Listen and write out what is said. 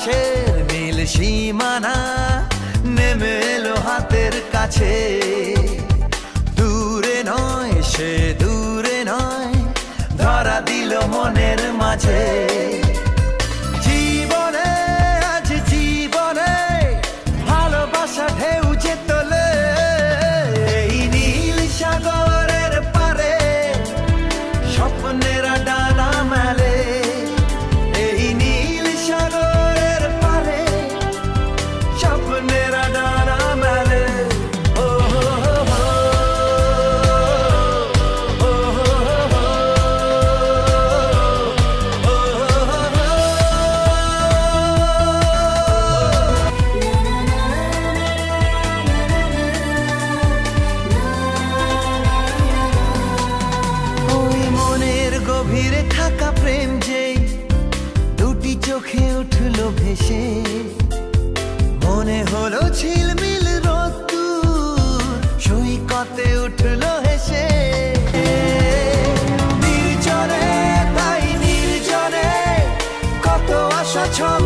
আকাশের নীল সীমানা নেমে এলো হাতের কাছে। দূরে নয় সে দূরে নয়, ধরা দিল মনের মাঝে। জীবনে আজ জীবনে ভালোবাসা ঢেউ যে তোলে, এই নীল সাগরের পারে স্বপ্নেরা ডানা মেলে। এই নীল সাগরের পারে স্বপ্নেরা ডানা মেলে। ও হো হো হো, ও হো হো হো, ও হো হো। ওই মনের গভীরে থাকা প্রেম যেই দুটি চোখে উঠলো ভেসে, মনে হলো ঝিলমিল রোদ্দুর সৈকতে উঠলো হেসে। নির্জনে তাই নির্জনে কত আশা ছল